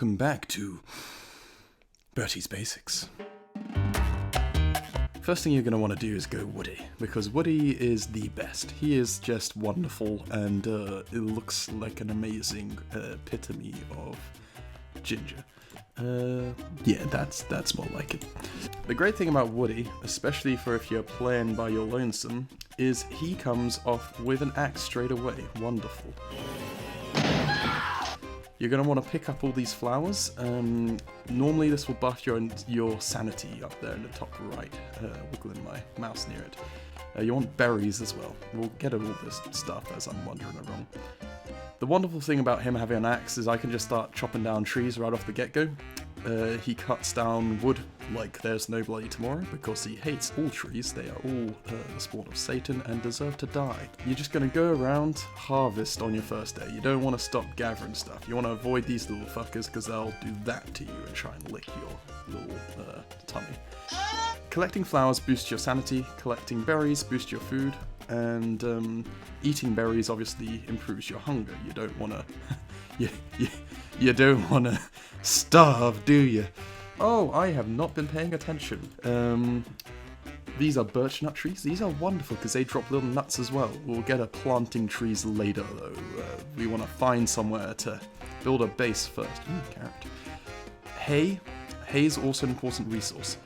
Welcome back to Bertie's Basics. First thing you're going to want to do is go Woody, because Woody is the best. He is just wonderful, and it looks like an amazing epitome of ginger. Yeah, that's more like it. The great thing about Woody, especially for if you're playing by your lonesome, is he comes off with an axe straight away. Wonderful. You're going to want to pick up all these flowers. Normally this will buff your sanity up there in the top right, wiggling my mouse near it. You want berries as well. We'll get all this stuff as I'm wandering along. The wonderful thing about him having an axe is I can just start chopping down trees right off the get-go. He cuts down wood like there's no bloody tomorrow because he hates all trees. They are all the spawn of Satan and deserve to die. You're just going to go around, harvest on your first day. You don't want to stop gathering stuff. You want to avoid these little fuckers because they'll do that to you and try and lick your little tummy. Collecting flowers boosts your sanity, collecting berries boosts your food, and eating berries obviously improves your hunger. You don't want to... you don't want to starve, do you? Oh, I have not been paying attention. These are birch nut trees. These are wonderful because they drop little nuts as well. We'll get a planting trees later though. We want to find somewhere to build a base first. Ooh, carrot. Hay. Hay is also an important resource.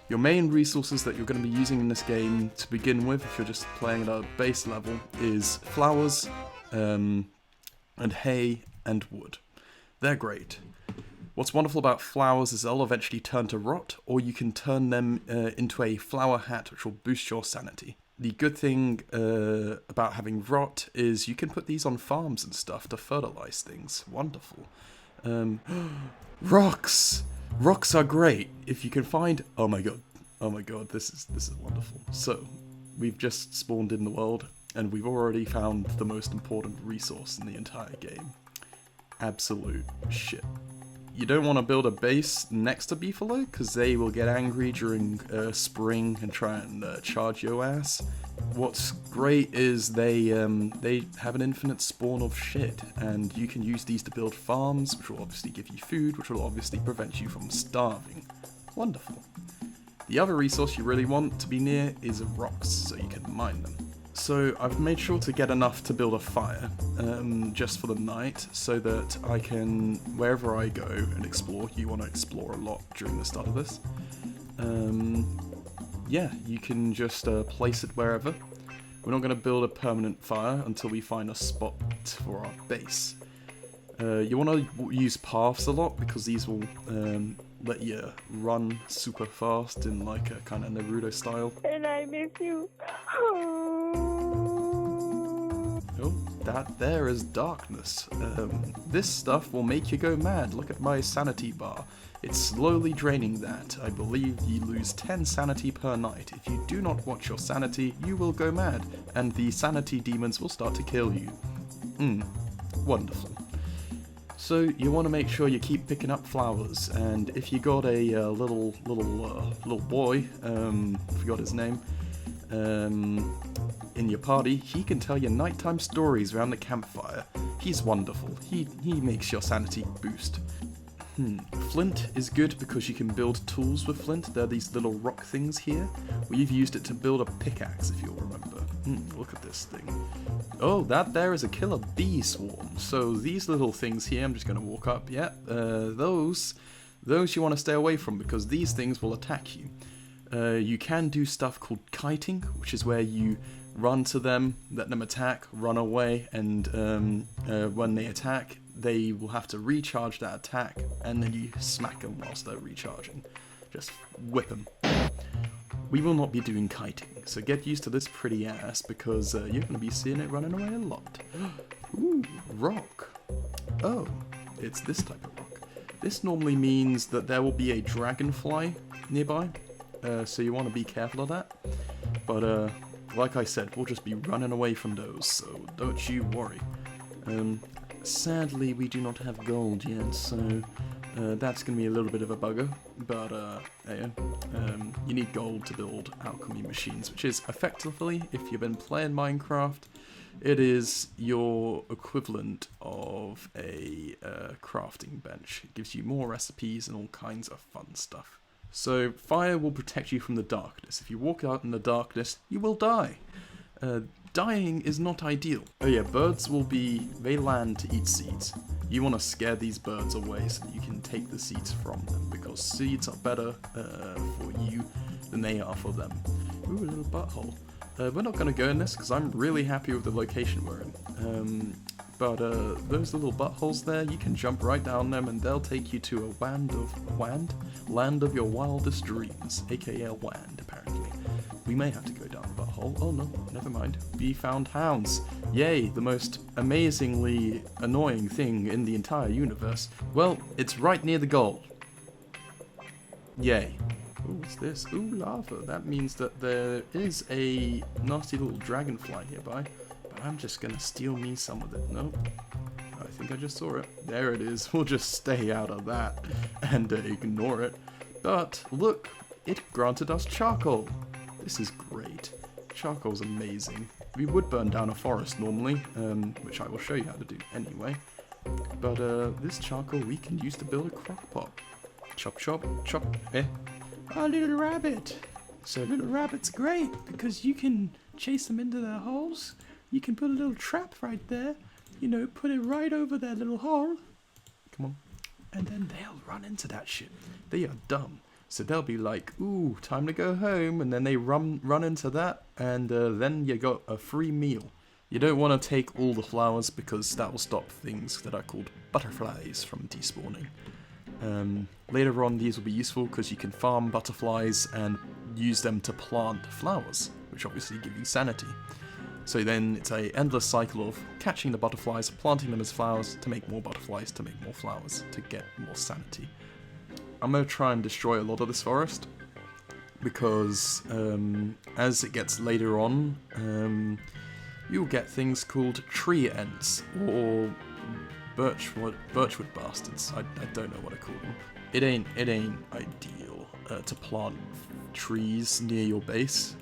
Your main resources that you're going to be using in this game to begin with, if you're just playing at a base level, is flowers, and hay, and wood. They're great. What's wonderful about flowers is they'll eventually turn to rot, or you can turn them into a flower hat, which will boost your sanity. The good thing about having rot is you can put these on farms and stuff to fertilize things. Wonderful. Rocks! Rocks are great. If you can find... Oh my god, this is wonderful. So, we've just spawned in the world, and we've already found the most important resource in the entire game. Absolute shit. You don't want to build a base next to Beefalo, because they will get angry during spring and try and charge your ass. What's great is they have an infinite spawn of shit, and you can use these to build farms, which will obviously give you food, which will obviously prevent you from starving. Wonderful. The other resource you really want to be near is rocks, so you can mine them. So I've made sure to get enough to build a fire, just for the night, so that I can, wherever I go and explore, you want to explore a lot during the start of this, yeah, you can just place it wherever. We're not going to build a permanent fire until we find a spot for our base. You want to use paths a lot, because these will let you run super fast in like a kind of Naruto style. And I miss you. Oh, that there is darkness. This stuff will make you go mad. Look at my sanity bar. It's slowly draining that. I believe you lose 10 sanity per night. If you do not watch your sanity, you will go mad, and the sanity demons will start to kill you. Wonderful. So you want to make sure you keep picking up flowers, and if you got a little boy, forgot his name, in your party, he can tell you nighttime stories around the campfire. He's wonderful. He makes your sanity boost. Flint is good because you can build tools with flint. There are these little rock things here. We've used it to build a pickaxe, if you'll remember. Look at this thing. Oh, that there is a killer bee swarm. So these little things here, I'm just going to walk up. Yeah, those you want to stay away from, because these things will attack you. You can do stuff called kiting, which is where you run to them, let them attack, run away, and when they attack, they will have to recharge that attack, and then you smack them whilst they're recharging. Just whip them. We will not be doing kiting, so get used to this pretty ass, because you're going to be seeing it running away a lot. Ooh, rock. Oh, it's this type of rock. This normally means that there will be a dragonfly nearby, so you want to be careful of that. But like I said, we'll just be running away from those, so don't you worry. Sadly, we do not have gold yet, so that's going to be a little bit of a bugger, but you need gold to build alchemy machines, which is effectively, if you've been playing Minecraft, It is your equivalent of a crafting bench. It gives you more recipes and all kinds of fun stuff. So fire will protect you from the darkness. If you walk out in the darkness, you will die. Dying is not ideal. Oh yeah, birds they land to eat seeds. You want to scare these birds away so that you can take the seeds from them, because seeds are better for you than they are for them. Ooh, a little butthole. We're not going to go in this because I'm really happy with the location we're in. But those little buttholes there, you can jump right down them and they'll take you to a land of your wildest dreams, aka a wand, apparently. We may have to go down the butthole. Oh no, never mind. We found hounds. Yay, the most amazingly annoying thing in the entire universe. Well, it's right near the goal. Yay. Ooh, what's this? Ooh, lava. That means that there is a nasty little dragonfly nearby. But I'm just gonna steal me some of it. Nope. I think I just saw it. There it is. We'll just stay out of that and ignore it. But look, it granted us charcoal. This is great. Charcoal's amazing. We would burn down a forest normally, which I will show you how to do anyway. But this charcoal we can use to build a crock pot. Chop, chop, chop. Our little rabbit. So little rabbit's great because you can chase them into their holes. You can put a little trap right there. You know, put it right over their little hole. Come on. And then they'll run into that shit. They are dumb. So they'll be like, ooh, time to go home, and then they run into that, and then you got a free meal. You don't want to take all the flowers because that will stop things that are called butterflies from despawning. Later on, these will be useful because you can farm butterflies and use them to plant flowers, which obviously give you sanity. So then it's an endless cycle of catching the butterflies, planting them as flowers to make more butterflies, to make more flowers, to get more sanity. I'm going to try and destroy a lot of this forest, because as it gets later on, you'll get things called tree ants, or birchwood bastards. I don't know what I call them. It ain't ideal to plant trees near your base,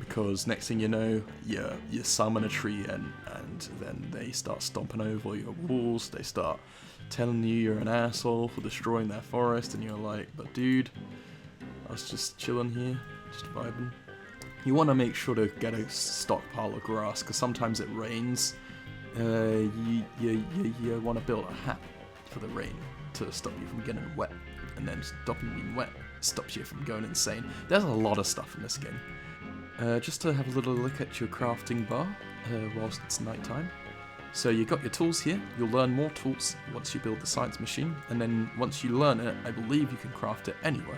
because next thing you know, you summon a tree ant, and then they start stomping over your walls, they start telling you you're an asshole for destroying their forest, and you're like, but dude, I was just chilling here, just vibing. You want to make sure to get a stockpile of grass, because sometimes it rains. You want to build a hat for the rain to stop you from getting wet, and then stopping being wet stops you from going insane. There's a lot of stuff in this game. Just to have a little look at your crafting bar whilst it's nighttime. So you got your tools here. You'll learn more tools once you build the science machine, and then once you learn it, I believe you can craft it anywhere.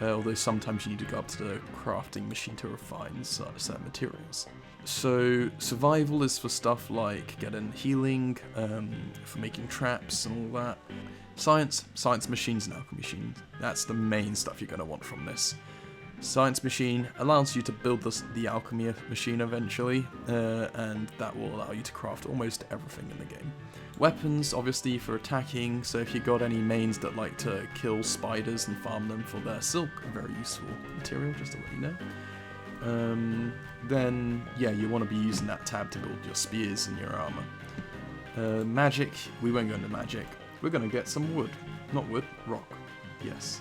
Although sometimes you need to go up to the crafting machine to refine certain materials. So survival is for stuff like getting healing, for making traps and all that. Science machines and alchemy machines. That's the main stuff you're going to want from this. Science machine allows you to build the alchemy machine eventually, and that will allow you to craft almost everything in the game. Weapons, obviously, for attacking, so if you got any mains that like to kill spiders and farm them for their silk, a very useful material, just to let you know. Then, yeah, you want to be using that tab to build your spears and your armor. Magic, we won't go into magic. We're going to get some wood. Not wood, rock. Yes.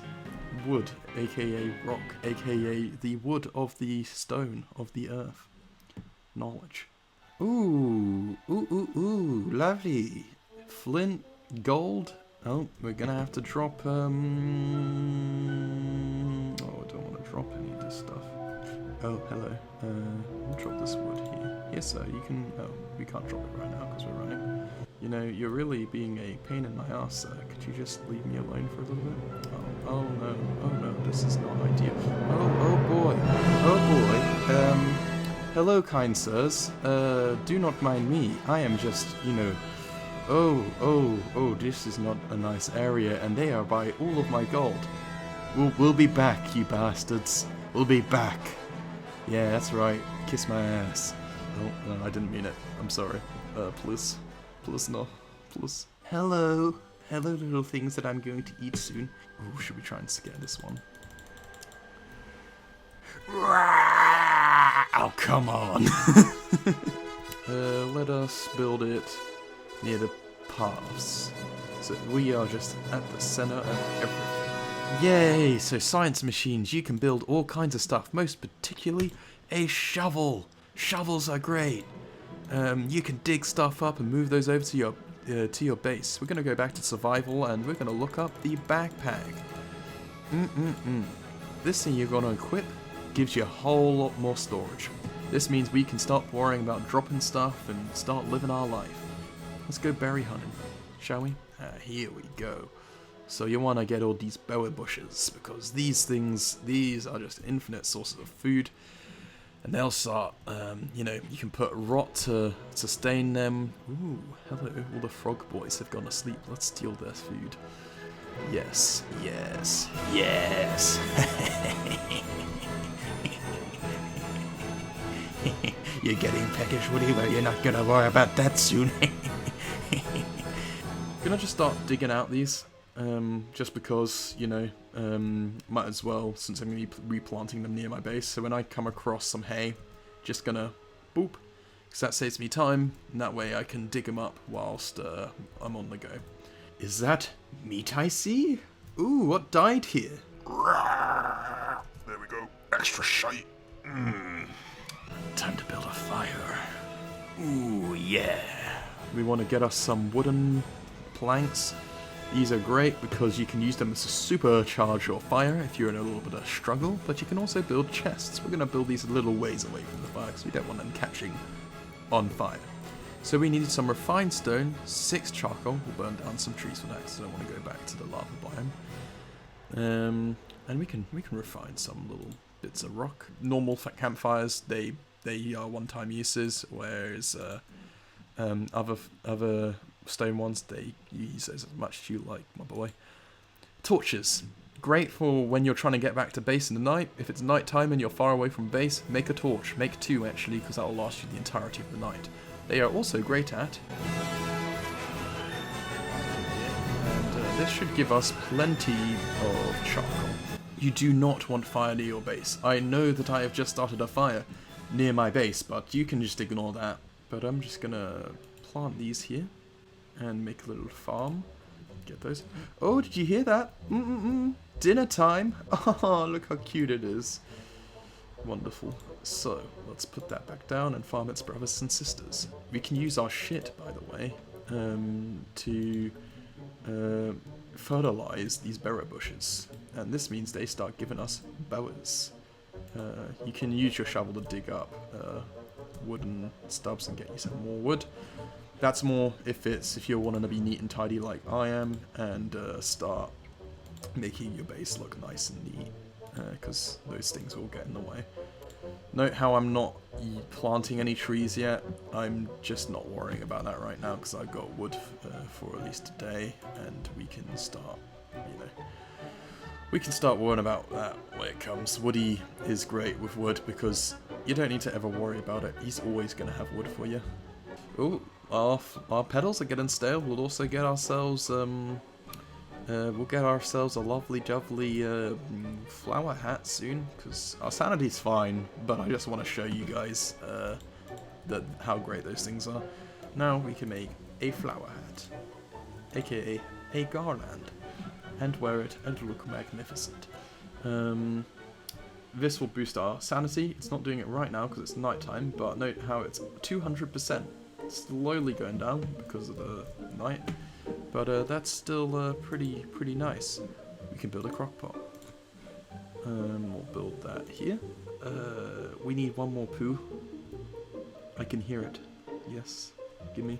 Wood, aka rock, aka the wood of the stone of the earth. Knowledge. Ooh, lovely. Flint, gold. Oh, we're gonna have to drop, oh, I don't want to drop any of this stuff. Oh, hello. We'll drop this wood here. Yes, sir, you can, oh, we can't drop it right now because we're running. You know, you're really being a pain in my ass, sir. Could you just leave me alone for a little bit? Oh no, this is not ideal. Oh boy. Hello, kind sirs. Do not mind me. I am just, you know, oh, this is not a nice area, and they are by all of my gold. We'll be back, you bastards. We'll be back. Yeah, that's right. Kiss my ass. Oh, no, I didn't mean it. I'm sorry. Please, no. Hello, little things that I'm going to eat soon. Oh, should we try and scare this one? Oh, come on. Let us build it near the paths. So we are just at the center of everything. Yay! So science machines, you can build all kinds of stuff, most particularly a shovel. Shovels are great. You can dig stuff up and move those over to your base. We're gonna go back to survival and we're gonna look up the backpack. This thing you're gonna equip gives you a whole lot more storage. This means we can stop worrying about dropping stuff and start living our life. Let's go berry hunting, shall we? Here we go. So you want to get all these boa bushes because these are just infinite sources of food. And they'll start, you can put rot to sustain them. Ooh, hello, all the frog boys have gone to sleep. Let's steal their food. Yes, yes, yes. You're getting peckish, Woody, but you're not gonna worry about that soon. Gonna just start digging out these, just because, might as well, since I'm gonna be replanting them near my base. So when I come across some hay, just gonna boop, because that saves me time, and that way I can dig them up whilst I'm on the go. Is that meat I see? Ooh, what died here? There we go. Extra shite. Time to build a fire. Ooh, yeah. We want to get us some wooden planks. These are great because you can use them as a supercharge your fire if you're in a little bit of struggle, but you can also build chests. We're going to build these a little ways away from the fire because we don't want them catching on fire. So we needed some refined stone, 6 charcoal. We'll burn down some trees for that because I don't want to go back to the lava biome. And we can refine some little bits of rock. Normal campfires, they are one-time uses, whereas other stone ones, they use as much as you like, my boy. Torches. Great for when you're trying to get back to base in the night. If it's night time and you're far away from base, make a torch. Make 2 actually, because that will last you the entirety of the night. They are also great at... And this should give us plenty of charcoal. You do not want fire near your base. I know that I have just started a fire near my base, but you can just ignore that. But I'm just gonna plant these here and make a little farm. Get those. Oh, did you hear that? Dinner time. Oh, look how cute it is. Wonderful. So, let's put that back down and farm its brothers and sisters. We can use our shit, by the way, to fertilize these berry bushes. And this means they start giving us boas. You can use your shovel to dig up wooden stubs and get you some more wood. That's more if you're wanting to be neat and tidy like I am and start making your base look nice and neat, because those things will get in the way. Note how I'm not planting any trees yet. I'm just not worrying about that right now because I've got wood for at least a day, and we can start, we can start worrying about that when it comes. Woody is great with wood because you don't need to ever worry about it. He's always going to have wood for you. Oh, our petals are getting stale. We'll also get ourselves a lovely jubbly flower hat soon, because our sanity's fine, but I just want to show you guys how great those things are. Now we can make a flower hat, aka a garland, and wear it and look magnificent. This will boost our sanity. It's not doing it right now because it's nighttime, but note how it's 200%. Slowly going down because of the night, but that's still pretty nice. We can build a crock pot. We'll build that here. We need one more poo. I can hear it. Yes, gimme.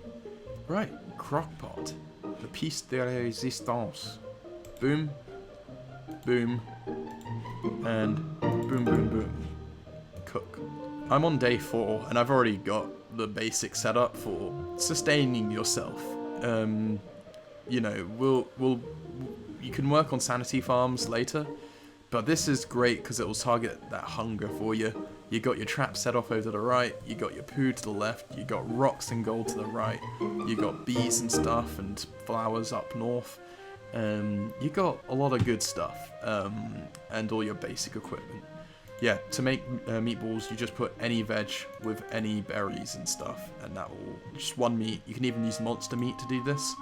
Right, crock pot. The piece de résistance. Boom, boom, and boom, boom, boom. Cook. I'm on day 4, and I've already got the basic setup for sustaining yourself. You can work on sanity farms later, but this is great because it will target that hunger for you. You got your trap set off over to the right, you got your poo to the left, you got rocks and gold to the right, you got bees and stuff and flowers up north. You got a lot of good stuff, and all your basic equipment. yeah, to make meatballs, you just put any veg with any berries and stuff, and that will just one meat. You can even use monster meat to do this,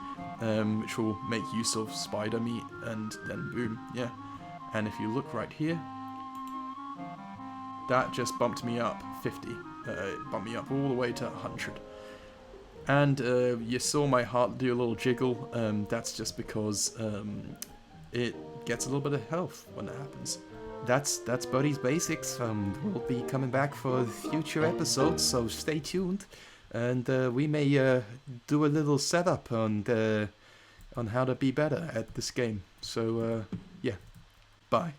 which will make use of spider meat, and then boom, yeah. And if you look right here, that just bumped me up 50. It bumped me up all the way to 100. And you saw my heart do a little jiggle. That's just because it gets a little bit of health when that happens. That's Bertie's Basics. We'll be coming back for future episodes, so stay tuned. And we may do a little setup on how to be better at this game. So yeah, bye.